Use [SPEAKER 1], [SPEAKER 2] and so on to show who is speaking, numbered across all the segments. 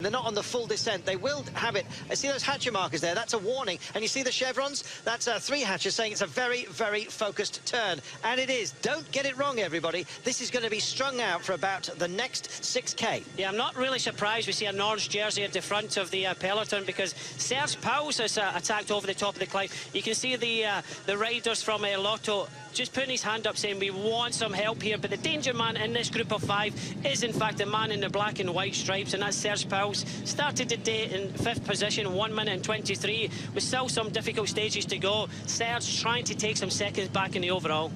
[SPEAKER 1] They're not on the full descent. They will have it. I see those hatcher markers there. That's a warning. And you see the chevrons? That's 3 hatchers saying it's a very, very focused turn. And it is. Don't get it wrong, everybody. This is going to be strung out for about the next 6K.
[SPEAKER 2] Yeah, I'm not really surprised we see an orange jersey at the front of the peloton, because Serge Pauwels has attacked over the top of the climb. You can see the riders from Lotto just putting his hand up saying we want some help here, but the danger man in this group of 5 is in fact the man in the black and white stripes, and that's Serge Pauwels. Started the day in 5th position, 1 minute and 23, with still some difficult stages to go. Serge trying to take some seconds back in the overall.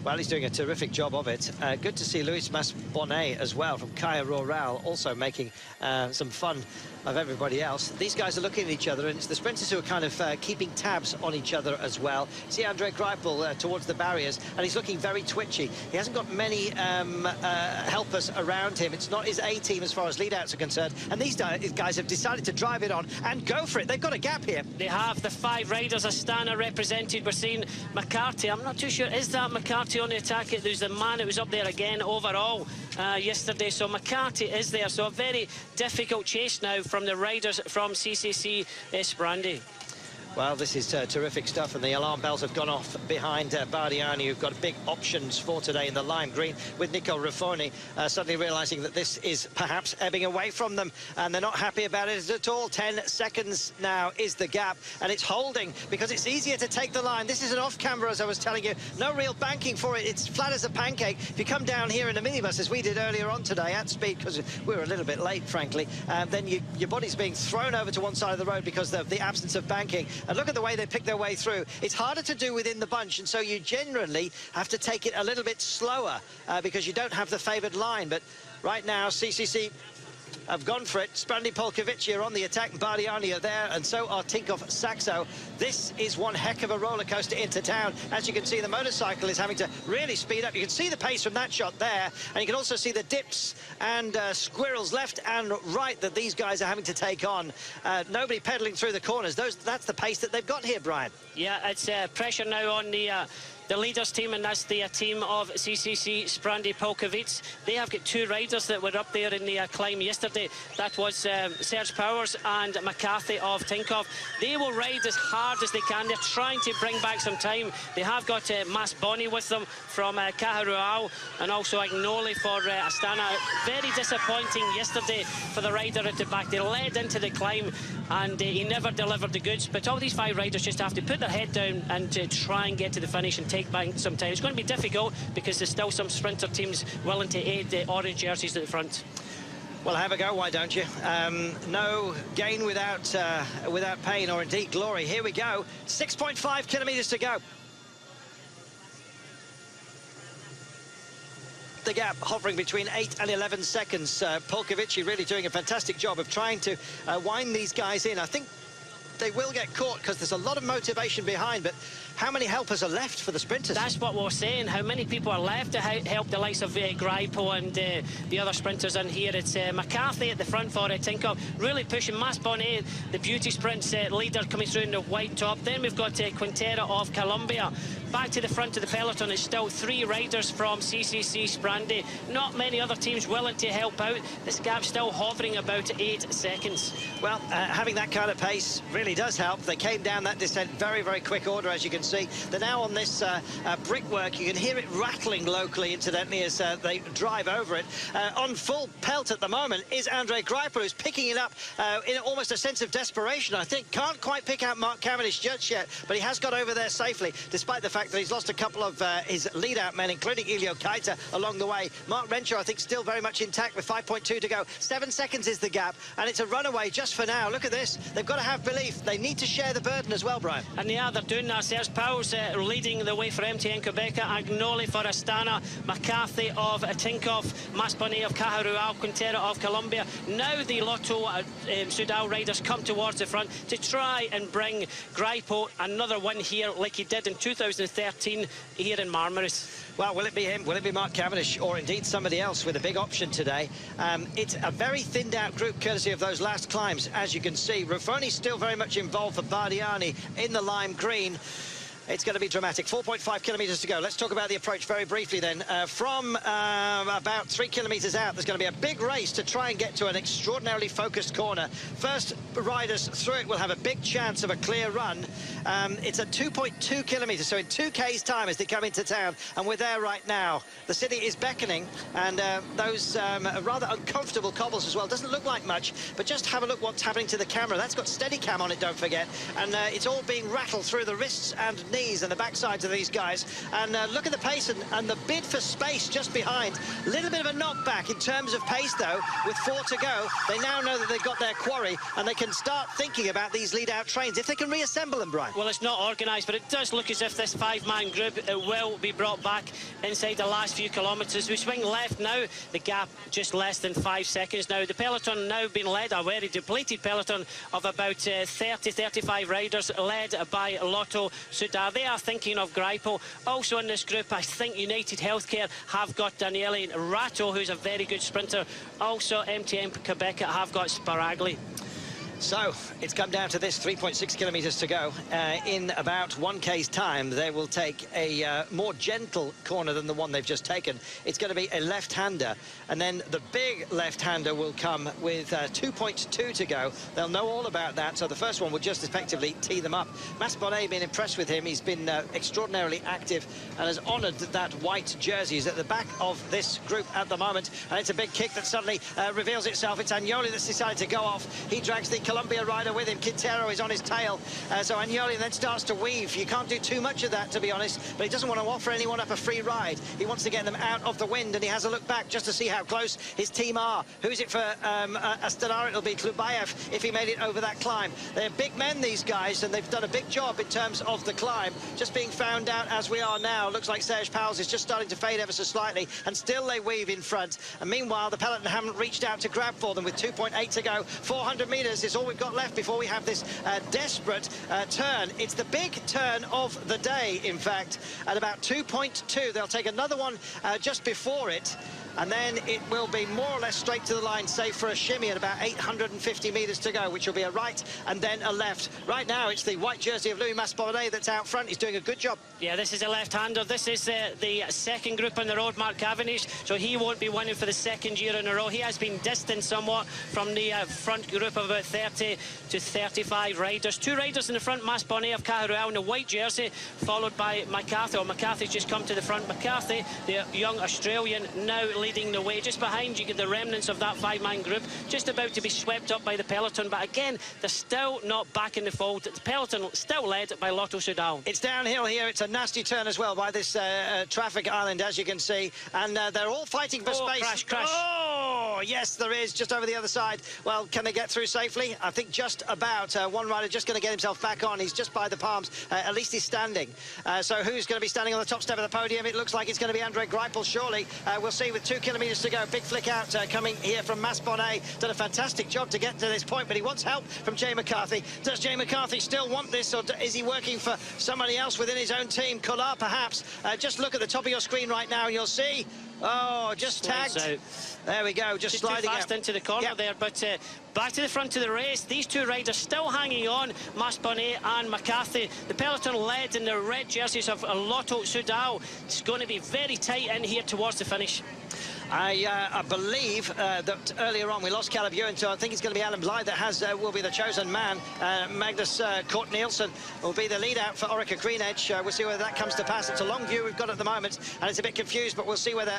[SPEAKER 1] Well, he's doing a terrific job of it. Good to see Luis Mas-Bonnet as well from Caja Rural also making some fun of everybody else. These guys are looking at each other, and it's the sprinters who are kind of keeping tabs on each other as well. See Andre Greipel towards the barriers, and he's looking very twitchy. He hasn't got many helpers around him. It's not his A-team as far as lead-outs are concerned, and these guys have decided to drive it on and go for it. They've got a gap here.
[SPEAKER 2] They have the 5 riders, Astana represented. We're seeing McCarthy. I'm not too sure, is that McCarthy on the attack? There's the man that was up there again overall yesterday, so McCarthy is there. So a very difficult chase now from the riders from CCC Sprandi.
[SPEAKER 1] Well, this is terrific stuff, and the alarm bells have gone off behind Bardiani, who've got big options for today in the lime green, with Nico Raffoni suddenly realising that this is perhaps ebbing away from them, and they're not happy about it at all. 10 seconds now is the gap, and it's holding because it's easier to take the line. This is an off-camber, as I was telling you. No real banking for it. It's flat as a pancake. If you come down here in a minibus, as we did earlier on today, at speed, because we were a little bit late, frankly, then your body's being thrown over to one side of the road because of the absence of banking. And look at the way they pick their way through. It's harder to do within the bunch, and so you generally have to take it a little bit slower because you don't have the favoured line. But right now, CCC have gone for it. Sprandi Polkovici are on the attack, and Bardiani are there, and so are Tinkoff Saxo. This is one heck of a roller coaster into town. As you can see, the motorcycle is having to really speed up. You can see the pace from that shot there, and you can also see the dips and squirrels left and right that these guys are having to take on. Nobody pedaling through the corners. That's the pace that they've got here, Brian.
[SPEAKER 2] Yeah, it's pressure now on the leaders team, and that's the team of CCC Sprandi Polkovic. They have got 2 riders that were up there in the climb yesterday. That was Serge Pauwels and McCarthy of Tinkoff. They will ride as hard as they can. They're trying to bring back some time. They have got Mas-Bonnet with them from Caja Rural, and also Agnoli for Astana. Very disappointing yesterday for the rider at the back. They led into the climb, and he never delivered the goods. But all these 5 riders just have to put their head down and try and get to the finish and take back some time. It's going to be difficult because there's still some sprinter teams willing to aid the orange jerseys at the front.
[SPEAKER 1] Well, have a go, why don't you? No gain without pain, or indeed glory. Here we go. 6.5 kilometres to go. The gap hovering between 8 and 11 seconds. Polkovici really doing a fantastic job of trying to wind these guys in. I think they will get caught because there's a lot of motivation behind, but how many helpers are left for the sprinters?
[SPEAKER 2] That's what we're saying. How many people are left to help the likes of Greipel and the other sprinters in here? It's McCarthy at the front for Tinkoff, really pushing. Mas-Bonnet, the beauty sprints leader, coming through in the white top. Then we've got Quintera of Colombia. Back to the front of the peloton is still 3 riders from CCC Sprandi. Not many other teams willing to help out. This gap still hovering about 8 seconds.
[SPEAKER 1] Well, having that kind of pace really does help. They came down that descent very, very quick order, as you can see. They're now on this brickwork. You can hear it rattling locally, incidentally, as they drive over it. On full pelt at the moment is Andre Greipel, who's picking it up in almost a sense of desperation, I think. Can't quite pick out Mark Cavendish just yet, but he has got over there safely, despite the fact that he's lost a couple of his lead-out men, including Ilio Keita, along the way. Mark Renshaw, I think, still very much intact with 5.2 to go. 7 seconds is the gap, and it's a runaway just for now. Look at this. They've got to have belief. They need to share the burden as well, Brian.
[SPEAKER 2] And yeah, they're doing that. Serge Pauwels leading the way for MTN Quebec, Agnoli for Astana, McCarthy of Tinkoff, Mas-Bonnet of Caja Rural, Quintera of Colombia. Now the Lotto Soudal riders come towards the front to try and bring Greipel another win here like he did in 2013 here in Marmaris.
[SPEAKER 1] Well, will it be him? Will it be Mark Cavendish, or indeed somebody else with a big option today? It's a very thinned out group, courtesy of those last climbs, as you can see. Raffoni's still very much involved for Bardiani in the lime green. It's going to be dramatic. 4.5 kilometres to go. Let's talk about the approach very briefly then. From about 3 kilometres out, there's going to be a big race to try and get to an extraordinarily focused corner. First riders through it will have a big chance of a clear run. It's at 2.2 kilometres, so in 2K's time as they come into town, and we're there right now. The city is beckoning, and those rather uncomfortable cobbles as well. Doesn't look like much, but just have a look what's happening to the camera. That's got Steadicam on it, don't forget, and it's all being rattled through the wrists and knees and the backsides of these guys. And look at the pace and the bid for space just behind. A little bit of a knockback in terms of pace, though. With 4 to go, they now know that they've got their quarry, and they can start thinking about these lead-out trains, if they can reassemble them, Brian.
[SPEAKER 2] Well, it's not organised, but it does look as if this 5-man group will be brought back inside the last few kilometres. We swing left now, the gap just less than 5 seconds now. The peloton now being led, a very depleted peloton of about 30-35 riders, led by Lotto Soudal. They are thinking of Greipel. Also in this group, I think United Healthcare have got Daniele Ratto, who's a very good sprinter. Also MTN Quebec have got Sparagli.
[SPEAKER 1] So it's come down to this, 3.6 kilometres to go. In about 1K's time, they will take a more gentle corner than the one they've just taken. It's going to be a left-hander, and then the big left-hander will come with 2.2 to go. They'll know all about that, so the first one will just effectively tee them up. Masbonnet, been impressed with him. He's been extraordinarily active and has honoured that white jersey. He's at the back of this group at the moment, and it's a big kick that suddenly reveals itself. It's Agnoli that's decided to go off. He drags the Columbia rider with him. Quintero is on his tail, so Agnoli then starts to weave. You can't do too much of that, to be honest, but he doesn't want to offer anyone up a free ride. He wants to get them out of the wind, and he has a look back just to see how close his team are. Who's it for Astana? It'll be Klubayev if he made it over that climb. They're big men, these guys, and they've done a big job in terms of the climb. Just being found out as we are now. Looks like Serge Pauwels is just starting to fade ever so slightly, and still they weave in front. And meanwhile, the peloton haven't reached out to grab for them with 2.8 to go. 400 metres is all we've got left before we have this desperate turn. It's the big turn of the day, in fact, at about 2.2. They'll take another one just before it, and then it will be more or less straight to the line, save for a shimmy at about 850 metres to go, which will be a right and then a left. Right now, it's the white jersey of Louis Masbonnet that's out front. He's doing a good job.
[SPEAKER 2] Yeah, this is a left-hander. This is the second group on the road, Mark Cavendish, so he won't be winning for the second year in a row. He has been distanced somewhat from the front group of about 30 to 35 riders. 2 riders in the front, Masbonnet of Caharuel in the white jersey, followed by McCarthy. Well, McCarthy's just come to the front. McCarthy, the young Australian, now leading the way. Just behind you get the remnants of that 5-man group, just about to be swept up by the peloton, but again, they're still not back in the fold. The peloton still led by Lotto Soudal.
[SPEAKER 1] It's downhill here. It's a nasty turn as well by this traffic island, as you can see, and they're all fighting for space.
[SPEAKER 2] Crash.
[SPEAKER 1] Oh, yes, there is, just over the other side. Well, can they get through safely? I think just about. One rider just going to get himself back on. He's just by the palms. At least he's standing. So who's going to be standing on the top step of the podium? It looks like it's going to be Andre Greipel, surely. We'll see with 2 kilometres to go. Big flick out coming here from Masbonnet. Done a fantastic job to get to this point, but he wants help from Jay McCarthy. Does Jay McCarthy still want this, or is he working for somebody else within his own team? Collard, perhaps. Just look at the top of your screen right now, and you'll see. Oh, just tagged. There we go, just sliding
[SPEAKER 2] too fast
[SPEAKER 1] out
[SPEAKER 2] into the corner there, but back to the front of the race. These 2 riders still hanging on, Masbonnet and McCarthy. The peloton led in the red jerseys of Lotto Soudal. It's going to be very tight in here towards the finish.
[SPEAKER 1] I believe that earlier on we lost Caleb Ewan, so I think it's going to be Alan Blythe that will be the chosen man. Magnus Cort Nielsen will be the lead out for Orica Green Edge. We'll see whether that comes to pass. It's a long view we've got at the moment, and it's a bit confused, but we'll see whether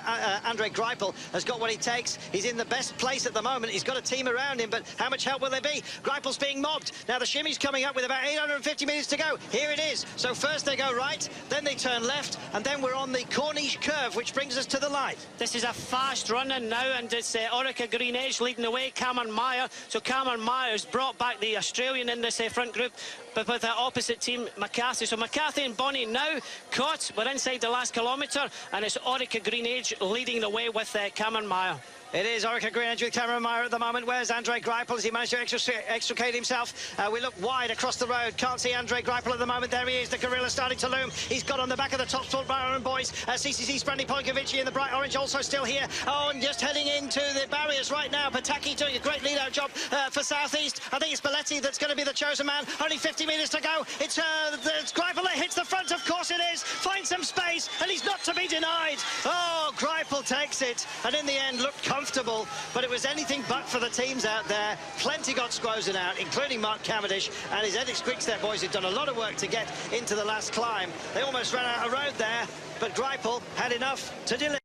[SPEAKER 1] Andre Greipel has got what he takes. He's in the best place at the moment. He's got a team around him, but how much help will there be? Greipel's being mobbed. Now the shimmy's coming up with about 850 metres to go. Here it is. So first they go right, then they turn left, and then we're on the Corniche curve, which brings us to the light.
[SPEAKER 2] This is a fast running now, and it's Orica Green Edge leading the way, Cameron Meyer. So Cameron Meyer has brought back the Australian in this front group, but with the opposite team, McCarthy. So McCarthy and Bonnie now caught. We're inside the last kilometre, and it's Orica Green Edge leading the way with Cameron Meyer.
[SPEAKER 1] It is Orica Green Edge with Cameron Meyer at the moment. Where's Andre Greipel? Has he managed to extricate himself? We look wide across the road. Can't see Andre Greipel at the moment. There he is. The gorilla starting to loom. He's got on the back of the top sport by our own boys. CCC Sprandi Polkovici in the bright orange also still here. Oh, and just heading into the barriers right now. Pataki doing a great lead-out job for Southeast. I think it's Belletti that's going to be the chosen man. Only 50 metres to go. It's Greipel that hits the front. Of course it is. Finds some space, and he's not to be denied. Oh, Greipel takes it, and in the end looked comfortable, but it was anything but for the teams out there. Plenty got squozen out, including Mark Cavendish and his Edix Quickstep boys, who've done a lot of work to get into the last climb. They almost ran out of road there, but Greipel had enough to deliver.